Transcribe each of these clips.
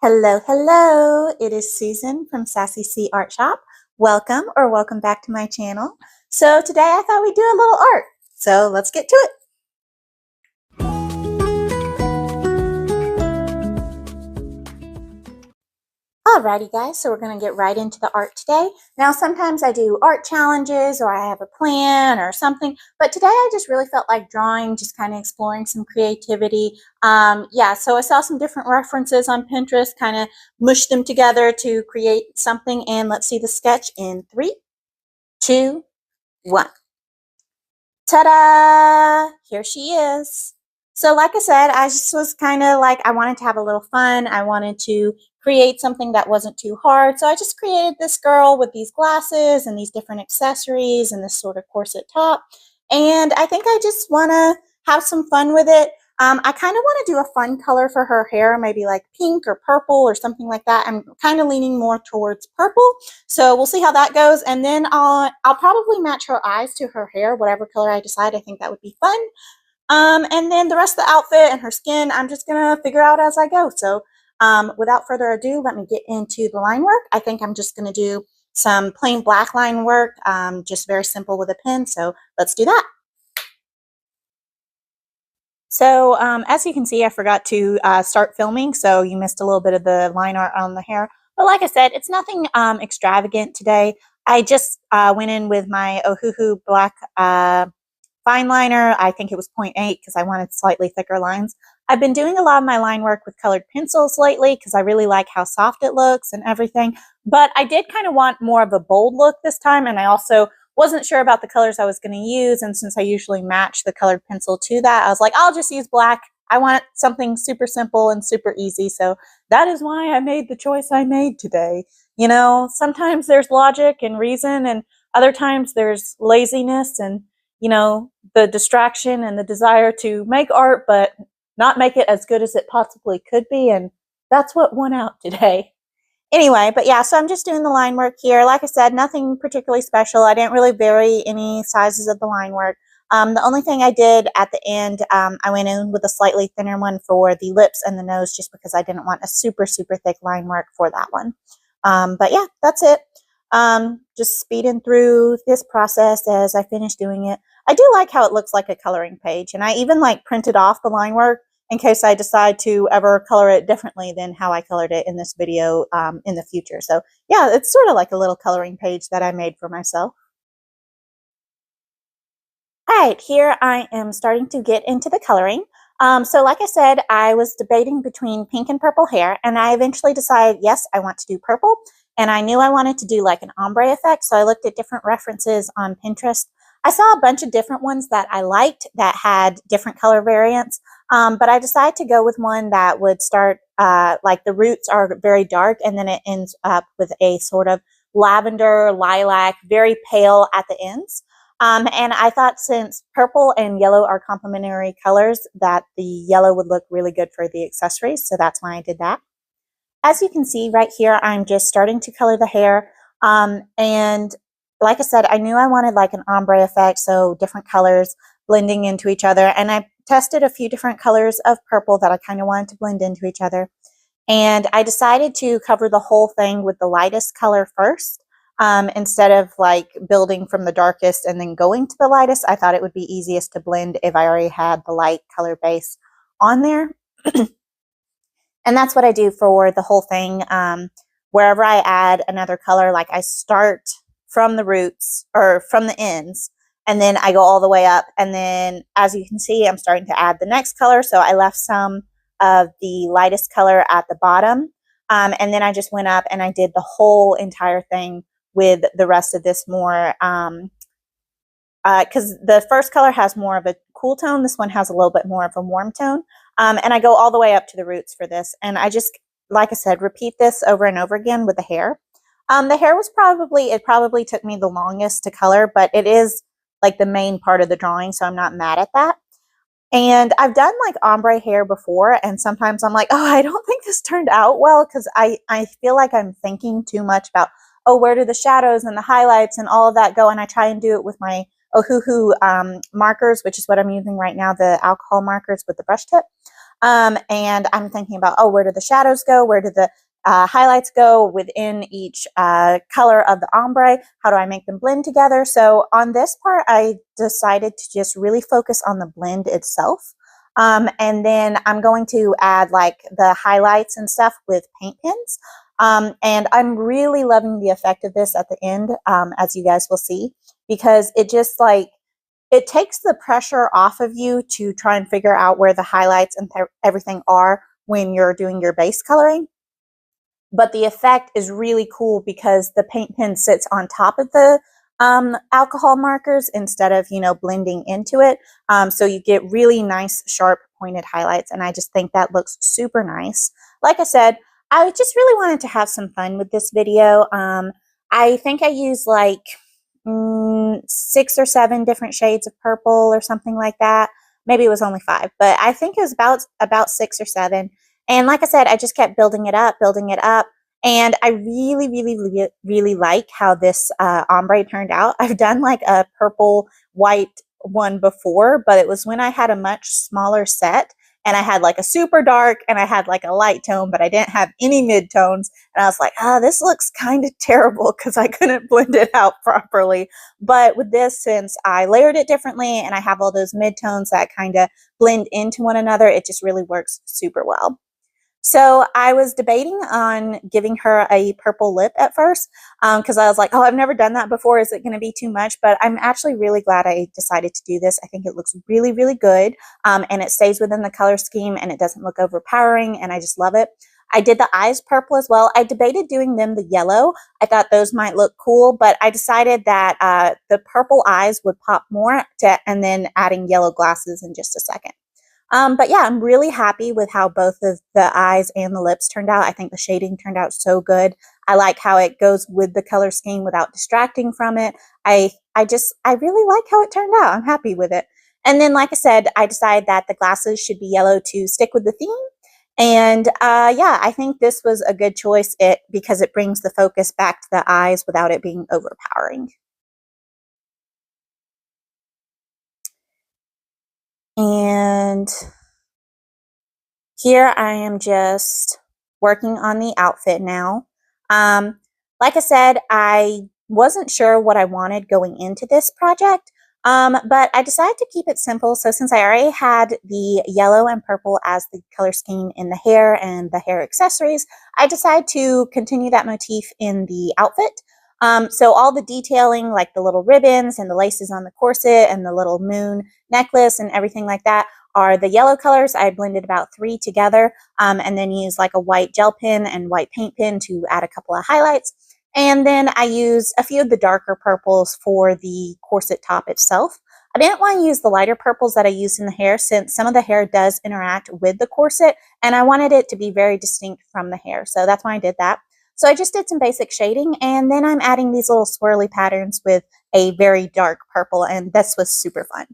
Hello, hello. It is Susan from Sassy C Art Shop. Welcome back to my channel. So today I thought we'd do a little art. So let's get to it. Alrighty guys, so we're going to get right into the art today. Now sometimes I do art challenges or I have a plan or something, but today I just really felt like drawing, just kind of exploring some creativity. So I saw some different references on Pinterest, kind of mushed them together to create something, and let's see the sketch in 3, 2, 1. Ta-da! Here she is. So like I said, I just was kind of like, I wanted to have a little fun. I wanted to create something that wasn't too hard. So I just created this girl with these glasses and these different accessories and this sort of corset top. And I think I just want to have some fun with it. I kind of want to do a fun color for her hair, maybe like pink or purple or something like that. I'm kind of leaning more towards purple. So we'll see how that goes. And then I'll probably match her eyes to her hair, whatever color I decide. I think that would be fun. And then the rest of the outfit and her skin, I'm just going to figure out as I go. So without further ado, let me get into the line work. I think I'm just going to do some plain black line work, just very simple with a pen. So let's do that. So as you can see, I forgot to start filming, so you missed a little bit of the line art on the hair. But like I said, it's nothing extravagant today. I just went in with my Ohuhu black fine liner. I think it was 0.8 because I wanted slightly thicker lines. I've been doing a lot of my line work with colored pencils lately because I really like how soft it looks and everything. But I did kind of want more of a bold look this time, and I also wasn't sure about the colors I was going to use, and since I usually match the colored pencil to that, I was like, I'll just use black. I want something super simple and super easy, so that is why I made the choice I made today. You know, sometimes there's logic and reason, and other times there's laziness and, you know, the distraction and the desire to make art, but not make it as good as it possibly could be, and that's what won out today. Anyway, but yeah, so I'm just doing the line work here. Like I said, nothing particularly special. I didn't really vary any sizes of the line work. The only thing I did at the end, I went in with a slightly thinner one for the lips and the nose just because I didn't want a super, super thick line work for that one. But yeah, that's it. Just speeding through this process as I finish doing it. I do like how it looks like a coloring page, and I even like printed off the line work in case I decide to ever color it differently than how I colored it in this video in the future. So yeah, it's sort of like a little coloring page that I made for myself. All right, here I am starting to get into the coloring. So like I said, I was debating between pink and purple hair, and I eventually decided, yes, I want to do purple. And I knew I wanted to do like an ombre effect, so I looked at different references on Pinterest. I saw a bunch of different ones that I liked that had different color variants, but I decided to go with one that would start, like the roots are very dark, and then it ends up with a sort of lavender, lilac, very pale at the ends. And I thought since purple and yellow are complementary colors, that the yellow would look really good for the accessories, so that's why I did that. As you can see right here, I'm just starting to color the hair. And like I said, I knew I wanted like an ombre effect, so different colors blending into each other. And I tested a few different colors of purple that I kind of wanted to blend into each other. And I decided to cover the whole thing with the lightest color first. Instead of like building from the darkest and then going to the lightest. I thought it would be easiest to blend if I already had the light color base on there. And that's what I do for the whole thing. Wherever I add another color, like I start from the roots or from the ends, and then I go all the way up. And then as you can see, I'm starting to add the next color. So I left some of the lightest color at the bottom. And then I just went up and I did the whole entire thing with the rest of this more, because the first color has more of a cool tone. This one has a little bit more of a warm tone. And I go all the way up to the roots for this. And I just, like I said, repeat this over and over again with the hair. The hair was it probably took me the longest to color, but it is like the main part of the drawing, so I'm not mad at that. And I've done like ombre hair before, and sometimes I'm like, oh, I don't think this turned out well, because I feel like I'm thinking too much about, oh, where do the shadows and the highlights and all of that go? And I try and do it with my Ohuhu markers, which is what I'm using right now, the alcohol markers with the brush tip. And I'm thinking about, oh, where do the shadows go? Where do the highlights go within each color of the ombre? How do I make them blend together? So on this part, I decided to just really focus on the blend itself. And then I'm going to add like the highlights and stuff with paint pens. And I'm really loving the effect of this at the end, as you guys will see, because it just like, it takes the pressure off of you to try and figure out where the highlights and everything are when you're doing your base coloring. But the effect is really cool because the paint pen sits on top of the alcohol markers instead of, you know, blending into it. So you get really nice, sharp, pointed highlights. And I just think that looks super nice. Like I said, I just really wanted to have some fun with this video. I think I used like 6 or 7 different shades of purple or something like that. Maybe it was only 5, but I think it was about 6 or 7. And like I said, I just kept building it up, building it up. And I really, really, really, really like how this ombre turned out. I've done like a purple white one before, but it was when I had a much smaller set and I had like a super dark and I had like a light tone, but I didn't have any mid-tones. And I was like, oh, this looks kind of terrible because I couldn't blend it out properly. But with this, since I layered it differently and I have all those mid-tones that kind of blend into one another, it just really works super well. So I was debating on giving her a purple lip at first because I was like, oh, I've never done that before. Is it going to be too much? But I'm actually really glad I decided to do this. I think it looks really, really good, and it stays within the color scheme and it doesn't look overpowering, and I just love it. I did the eyes purple as well. I debated doing them the yellow. I thought those might look cool, but I decided that the purple eyes would pop more, and then adding yellow glasses in just a second. But yeah, I'm really happy with how both of the eyes and the lips turned out. I think the shading turned out so good. I like how it goes with the color scheme without distracting from it. I really like how it turned out. I'm happy with it. And then, like I said, I decided that the glasses should be yellow to stick with the theme. And yeah, I think this was a good choice because it brings the focus back to the eyes without it being overpowering. And here I am just working on the outfit now. Like I said, I wasn't sure what I wanted going into this project, but I decided to keep it simple. So since I already had the yellow and purple as the color scheme in the hair and the hair accessories, I decided to continue that motif in the outfit. So all the detailing, like the little ribbons and the laces on the corset and the little moon necklace and everything like that, are the yellow colors. I blended about 3 together, and then used like a white gel pen and white paint pen to add a couple of highlights. And then I used a few of the darker purples for the corset top itself. I didn't want to use the lighter purples that I used in the hair since some of the hair does interact with the corset, and I wanted it to be very distinct from the hair. So that's why I did that. So I just did some basic shading, and then I'm adding these little swirly patterns with a very dark purple, and this was super fun.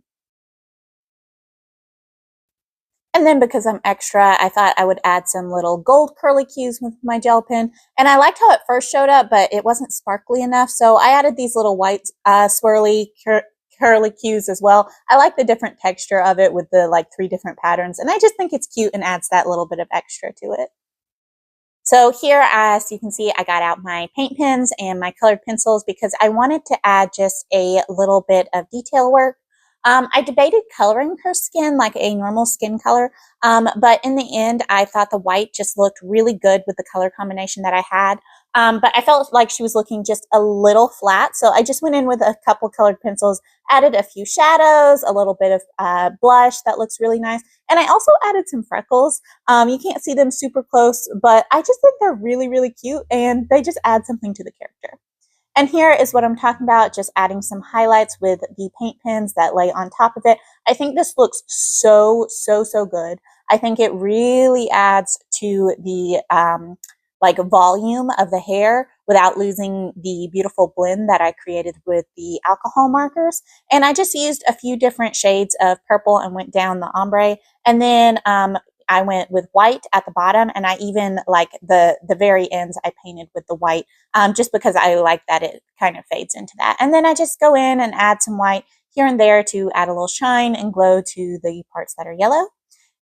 And then because I'm extra, I thought I would add some little gold curly cues with my gel pen. And I liked how it first showed up, but it wasn't sparkly enough. So I added these little white swirly curly cues as well. I like the different texture of it with the like 3 different patterns. And I just think it's cute and adds that little bit of extra to it. So here, as you can see, I got out my paint pens and my colored pencils because I wanted to add just a little bit of detail work. I debated coloring her skin like a normal skin color, but in the end, I thought the white just looked really good with the color combination that I had. But I felt like she was looking just a little flat, so I just went in with a couple colored pencils, added a few shadows, a little bit of blush that looks really nice, and I also added some freckles. You can't see them super close, but I just think they're really, really cute, and they just add something to the character. And here is what I'm talking about, just adding some highlights with the paint pens that lay on top of it. I think this looks so, so, so good. I think it really adds to the like volume of the hair without losing the beautiful blend that I created with the alcohol markers. And I just used a few different shades of purple and went down the ombre. And then I went with white at the bottom, and I even like the very ends I painted with the white just because I like that it kind of fades into that. And then I just go in and add some white here and there to add a little shine and glow to the parts that are yellow.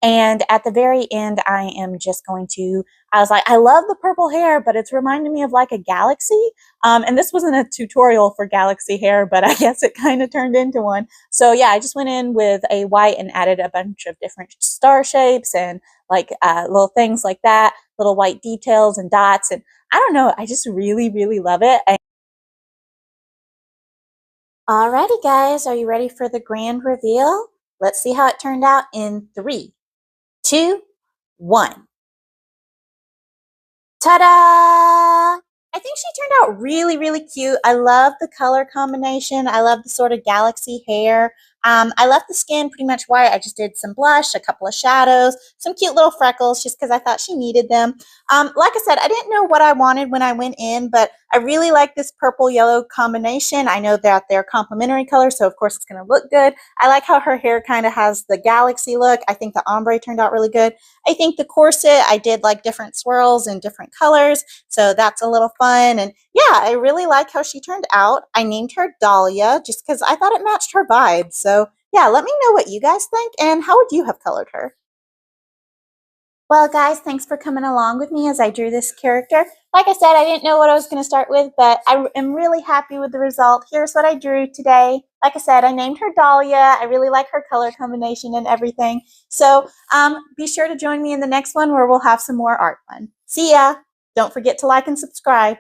And at the very end, I am just going to, I was like, I love the purple hair, but it's reminding me of like a galaxy. And this wasn't a tutorial for galaxy hair, but I guess it kind of turned into one. So yeah, I just went in with a white and added a bunch of different star shapes and like little things like that, little white details and dots. And I don't know, I just really, really love it. Alrighty, guys, are you ready for the grand reveal? Let's see how it turned out in 3, 2, 1. Ta-da! I think she turned out really, really cute. I love the color combination. I love the sort of galaxy hair. I left the skin pretty much white. I just did some blush, a couple of shadows, some cute little freckles just because I thought she needed them. Like I said, I didn't know what I wanted when I went in, but I really like this purple-yellow combination. I know that they're complementary colors, so of course it's going to look good. I like how her hair kind of has the galaxy look. I think the ombre turned out really good. I think the corset, I did like different swirls and different colors, so that's a little fun. And yeah, I really like how she turned out. I named her Dahlia just because I thought it matched her vibe. So yeah, let me know what you guys think and how would you have colored her? Well, guys, thanks for coming along with me as I drew this character. Like I said, I didn't know what I was going to start with, but I am really happy with the result. Here's what I drew today. Like I said, I named her Dahlia. I really like her color combination and everything. So be sure to join me in the next one where we'll have some more art fun. See ya! Don't forget to like and subscribe.